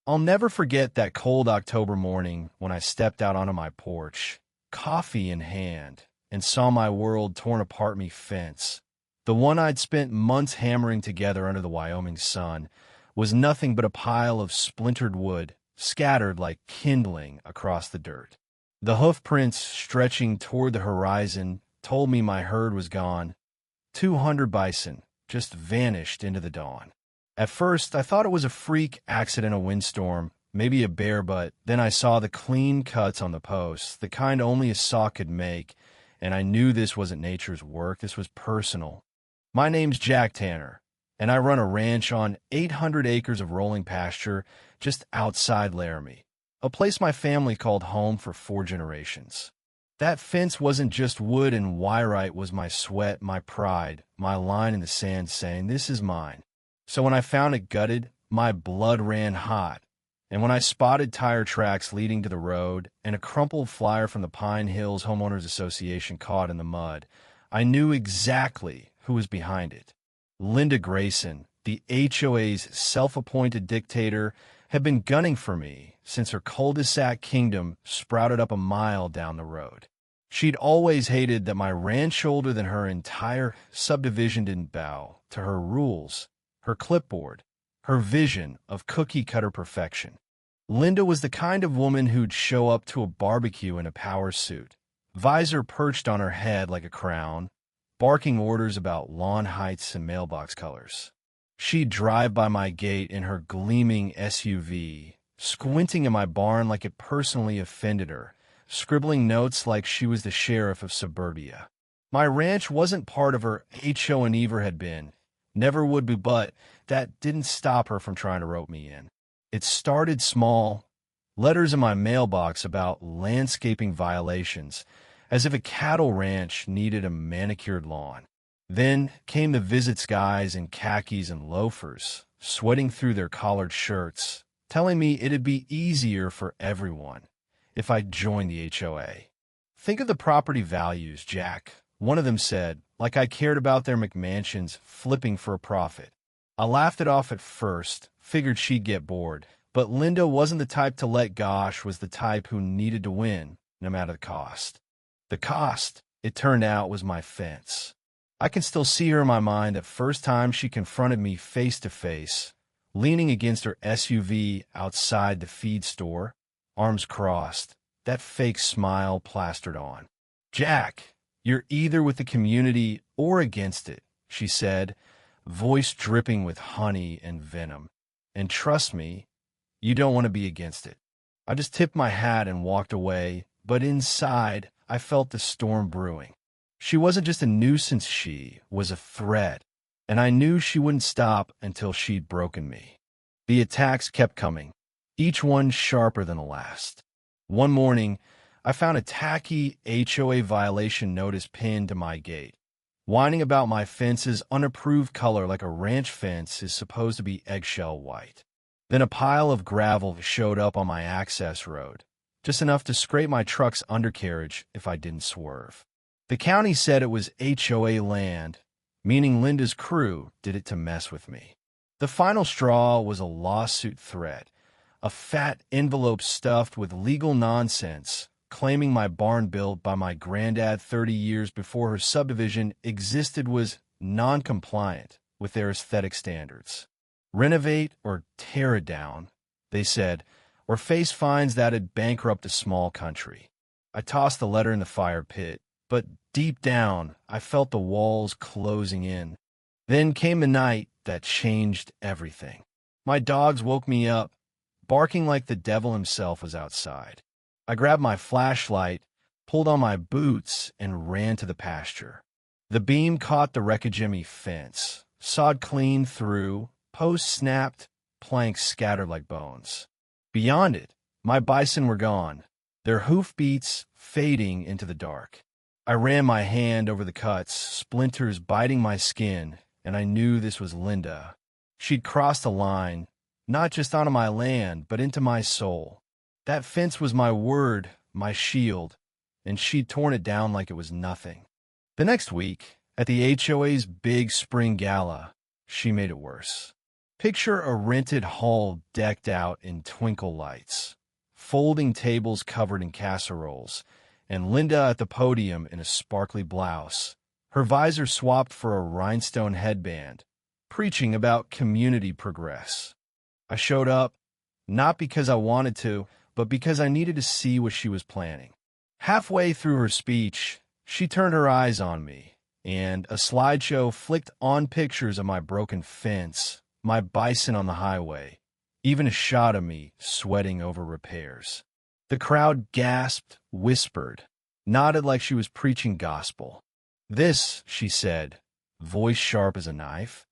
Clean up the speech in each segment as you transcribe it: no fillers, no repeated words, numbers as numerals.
I'll never forget that cold October morning when I stepped out onto my porch, coffee in hand, and saw my world torn apart me fence. The one I'd spent months hammering together under the Wyoming sun was nothing but a pile of splintered wood, scattered like kindling across the dirt. The hoof prints stretching toward the horizon told me my herd was gone. 200 bison just vanished into the dawn. At first, I thought it was a freak accidental windstorm, maybe a bear, but then I saw the clean cuts on the posts, the kind only a saw could make, and I knew this wasn't nature's work, this was personal. My name's Jack Tanner, and I run a ranch on 800 acres of rolling pasture just outside Laramie, a place my family called home for 4 generations. That fence wasn't just wood, and wyrite was my sweat, my pride, my line in the sand saying, "This is mine." So when I found it gutted, my blood ran hot. And when I spotted tire tracks leading to the road and a crumpled flyer from the Pine Hills Homeowners Association caught in the mud, I knew exactly who was behind it. Linda Grayson, the HOA's self-appointed dictator, had been gunning for me since her cul-de-sac kingdom sprouted up a mile down the road. She'd always hated that my ranch older than her entire subdivision didn't bow to her rules, her clipboard, her vision of cookie-cutter perfection. Linda was the kind of woman who'd show up to a barbecue in a power suit, visor perched on her head like a crown, barking orders about lawn heights and mailbox colors. She'd drive by my gate in her gleaming SUV, squinting in my barn like it personally offended her, scribbling notes like she was the sheriff of suburbia. My ranch wasn't part of her HO and never had been, never would be, but that didn't stop her from trying to rope me in. It started small, letters in my mailbox about landscaping violations, as if a cattle ranch needed a manicured lawn. Then came the visits guys in khakis and loafers, sweating through their collared shirts, telling me it'd be easier for everyone if I joined the HOA. "Think of the property values, Jack," one of them said, like I cared about their McMansions flipping for a profit. I laughed it off at first, figured she'd get bored, but Linda wasn't the type to let gosh, was the type who needed to win, no matter the cost. The cost, it turned out, was my fence. I can still see her in my mind that first time she confronted me face to face, leaning against her SUV outside the feed store, arms crossed, that fake smile plastered on. "Jack, you're either with the community or against it," she said, voice dripping with honey and venom. "And trust me, you don't want to be against it." I just tipped my hat and walked away, but inside, I felt the storm brewing. She wasn't just a nuisance, she was a threat, and I knew she wouldn't stop until she'd broken me. The attacks kept coming, each one sharper than the last. One morning, I found a tacky HOA violation notice pinned to my gate, whining about my fence's unapproved color like a ranch fence is supposed to be eggshell white. Then a pile of gravel showed up on my access road, just enough to scrape my truck's undercarriage if I didn't swerve. The county said it was HOA land, meaning Linda's crew did it to mess with me. The final straw was a lawsuit threat, a fat envelope stuffed with legal nonsense, claiming my barn built by my granddad 30 years before her subdivision existed was non-compliant with their aesthetic standards. Renovate or tear it down, they said, or face fines that'd bankrupt a small country. I tossed the letter in the fire pit, but deep down, I felt the walls closing in. Then came the night that changed everything. My dogs woke me up, barking like the devil himself was outside. I grabbed my flashlight, pulled on my boots, and ran to the pasture. The beam caught the wreckage-emmy fence, sawed clean through, posts snapped, planks scattered like bones. Beyond it, my bison were gone, their hoofbeats fading into the dark. I ran my hand over the cuts, splinters biting my skin, and I knew this was Linda. She'd crossed a line, not just onto my land, but into my soul. That fence was my word, my shield, and she'd torn it down like it was nothing. The next week, at the HOA's big spring gala, she made it worse. Picture a rented hall decked out in twinkle lights, folding tables covered in casseroles, and Linda at the podium in a sparkly blouse, her visor swapped for a rhinestone headband, preaching about community progress. I showed up, not because I wanted to, but because I needed to see what she was planning. Halfway through her speech, she turned her eyes on me, and a slideshow flicked on pictures of my broken fence, my bison on the highway, even a shot of me sweating over repairs. The crowd gasped, whispered, nodded like she was preaching gospel. This, she said, voice sharp as a knife,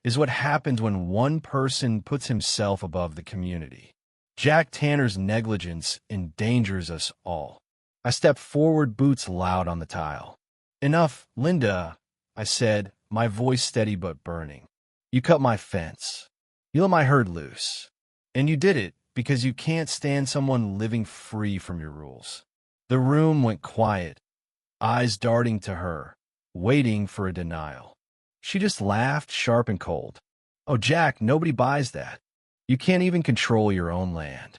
is what happens when one person puts himself above the community. Jack Tanner's negligence endangers us all. I stepped forward, boots loud on the tile. Enough, Linda, I said, my voice steady but burning. You cut my fence. You let my herd loose. And you did it because you can't stand someone living free from your rules. The room went quiet, eyes darting to her, waiting for a denial. She just laughed, sharp and cold. Oh, Jack, nobody buys that. You can't even control your own land.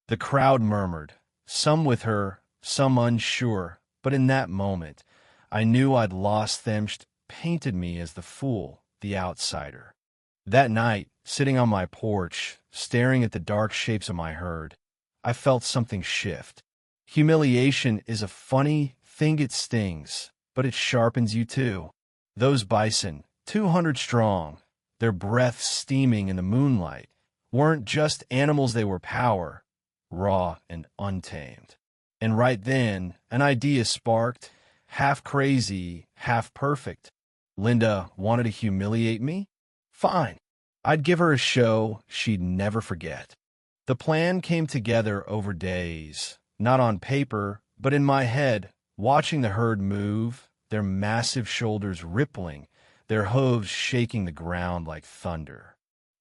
The crowd murmured, some with her, some unsure, but in that moment, I knew I'd lost them. Painted me as the fool, the outsider. That night, sitting on my porch, staring at the dark shapes of my herd, I felt something shift. Humiliation is a funny thing. It stings, but it sharpens you too. Those bison, 200 strong, their breath steaming in the moonlight, weren't just animals, they were power, raw and untamed. And right then, an idea sparked, half crazy, half perfect. Linda wanted to humiliate me? Fine. I'd give her a show she'd never forget. The plan came together over days, not on paper, but in my head, watching the herd move, their massive shoulders rippling, their hooves shaking the ground like thunder.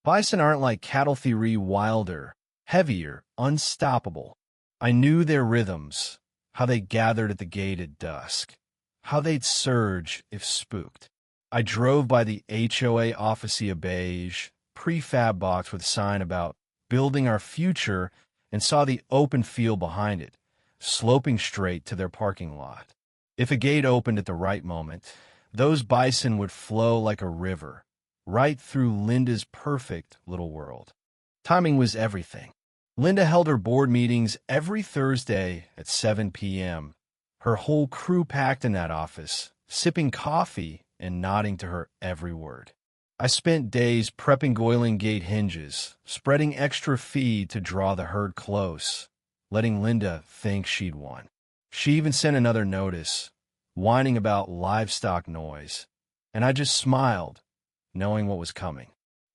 Bison aren't like cattle theory, wilder, heavier, unstoppable. I knew their rhythms, how they gathered at the gate at dusk, how they'd surge if spooked. I drove by the HOA office, a beige, prefab box with a sign about building our future, and saw the open field behind it, sloping straight to their parking lot. If a gate opened at the right moment, those bison would flow like a river, right through Linda's perfect little world. Timing was everything. Linda held her board meetings every Thursday at 7 p.m., her whole crew packed in that office, sipping coffee and nodding to her every word. I spent days prepping oiling gate hinges, spreading extra feed to draw the herd close, letting Linda think she'd won. She even sent another notice, whining about livestock noise, and I just smiled, knowing what was coming.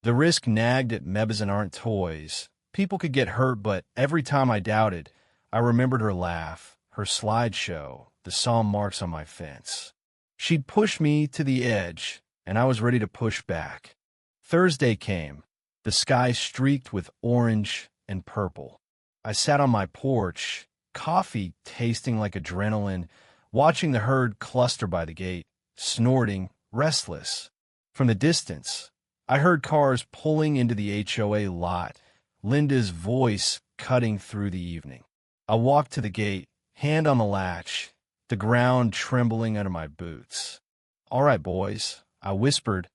The risk nagged at Bison aren't toys. People could get hurt, but every time I doubted, I remembered her laugh, her slideshow, the psalm marks on my fence. She'd push me to the edge, and I was ready to push back. Thursday came, the sky streaked with orange and purple. I sat on my porch, coffee tasting like adrenaline, watching the herd cluster by the gate, snorting, restless. From the distance, I heard cars pulling into the HOA lot, Linda's voice cutting through the evening. I walked to the gate, hand on the latch, the ground trembling under my boots. All right, boys, I whispered.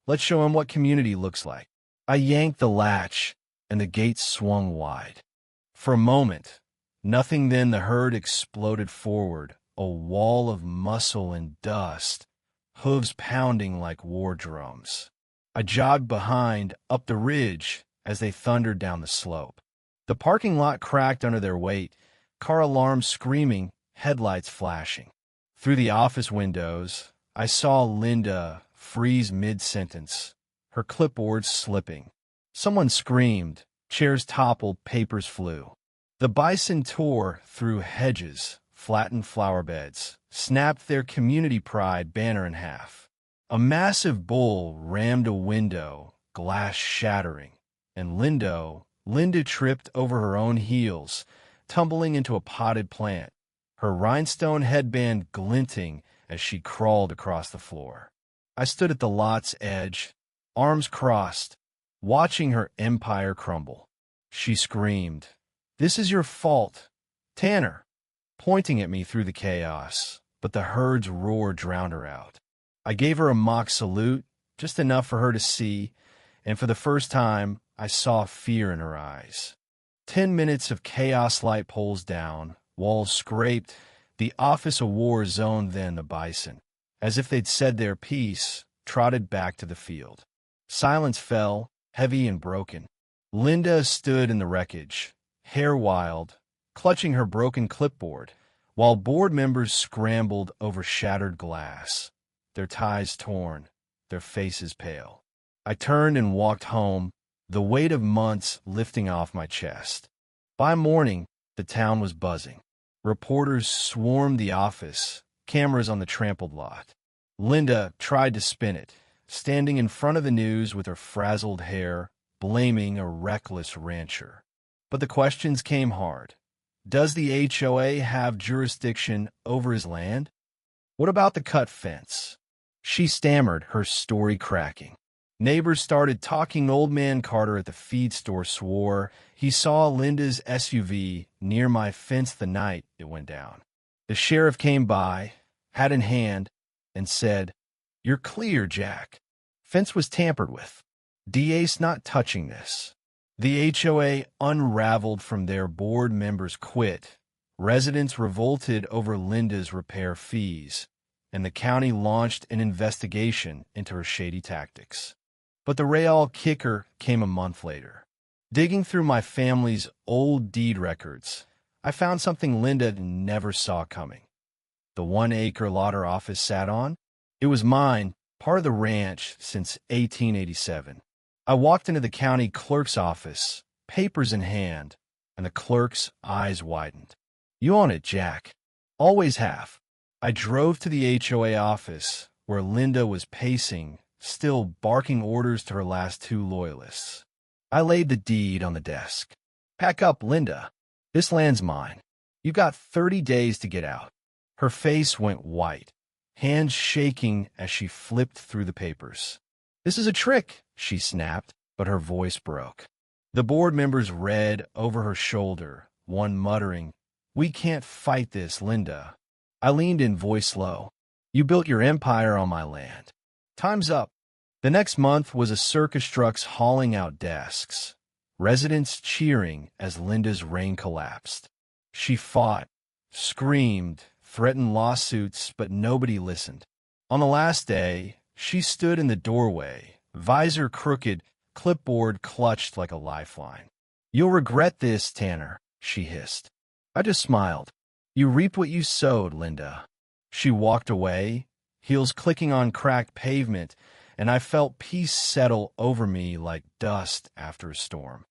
Let's show him what community looks like. I yanked the latch, and the gate swung wide. For a moment, nothing, then the herd exploded forward, a wall of muscle and dust, hooves pounding like war drums. I jogged behind, up the ridge, as they thundered down the slope. The parking lot cracked under their weight, car alarms screaming, headlights flashing. Through the office windows, I saw Linda freeze mid-sentence, her clipboard slipping. Someone screamed, chairs toppled, papers flew. The bison tore through hedges, flattened flower beds, snapped their community pride banner in half. A massive bull rammed a window, glass shattering, and Linda tripped over her own heels, tumbling into a potted plant, her rhinestone headband glinting as she crawled across the floor. I stood at the lot's edge, arms crossed, watching her empire crumble. She screamed, "This is your fault, Tanner," pointing at me through the chaos, but the herd's roar drowned her out. I gave her a mock salute, just enough for her to see, and for the first time, I saw fear in her eyes. 10 minutes of chaos light poles down, walls scraped, the office of war zoned then the Bison, as if they'd said their piece, trotted back to the field. Silence fell, heavy and broken. Linda stood in the wreckage, hair wild, clutching her broken clipboard, while board members scrambled over shattered glass, their ties torn, their faces pale. I turned and walked home, the weight of months lifting off my chest. By morning, the town was buzzing. Reporters swarmed the office, cameras on the trampled lot. Linda tried to spin it, standing in front of the news with her frazzled hair, blaming a reckless rancher. But the questions came hard. Does the HOA have jurisdiction over his land? What about the cut fence? She stammered, her story cracking. Neighbors started talking. Old man Carter at the feed store swore he saw Linda's SUV near my fence the night it went down. The sheriff came by, hat in hand, and said, "You're clear, Jack. Fence was tampered with. DA's not touching this." The HOA unraveled from there. Board members quit. Residents revolted over Linda's repair fees, and the county launched an investigation into her shady tactics. But the real kicker came a month later. Digging through my family's old deed records, I found something Linda never saw coming. The 1-acre lot her office sat on? It was mine, part of the ranch since 1887. I walked into the county clerk's office, papers in hand, and the clerk's eyes widened. "You own it, Jack. Always have." I drove to the HOA office, where Linda was pacing, still barking orders to her last two loyalists. I laid the deed on the desk. "Pack up, Linda. This land's mine. You've got 30 days to get out." Her face went white, hands shaking as she flipped through the papers. "This is a trick," she snapped, but her voice broke. The board members read over her shoulder, one muttering, "We can't fight this, Linda." I leaned in, voice low. "You built your empire on my land. Time's up." The next month was a circus trucks hauling out desks, residents cheering as Linda's reign collapsed. She fought, screamed, threatened lawsuits, but nobody listened. On the last day, she stood in the doorway, visor crooked, clipboard clutched like a lifeline. "You'll regret this, Tanner," she hissed. I just smiled. "You reaped what you sowed, Linda." She walked away, heels clicking on cracked pavement, and I felt peace settle over me like dust after a storm.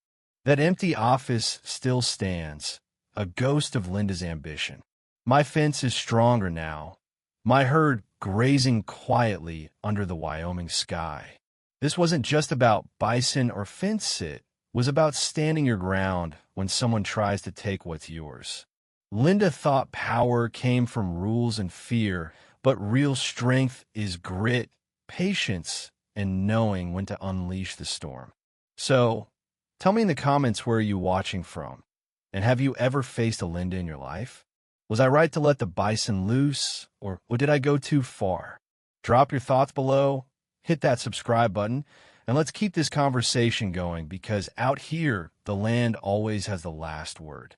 That empty office still stands, a ghost of Linda's ambition. My fence is stronger now, my herd grazing quietly under the Wyoming sky. This wasn't just about bison or fence sit, it was about standing your ground when someone tries to take what's yours. Linda thought power came from rules and fear, but real strength is grit, patience, and knowing when to unleash the storm. So, tell me in the comments where you're watching from, and have you ever faced a Linda in your life? Was I right to let the bison loose, or did I go too far? Drop your thoughts below, hit that subscribe button, and let's keep this conversation going, because out here, the land always has the last word.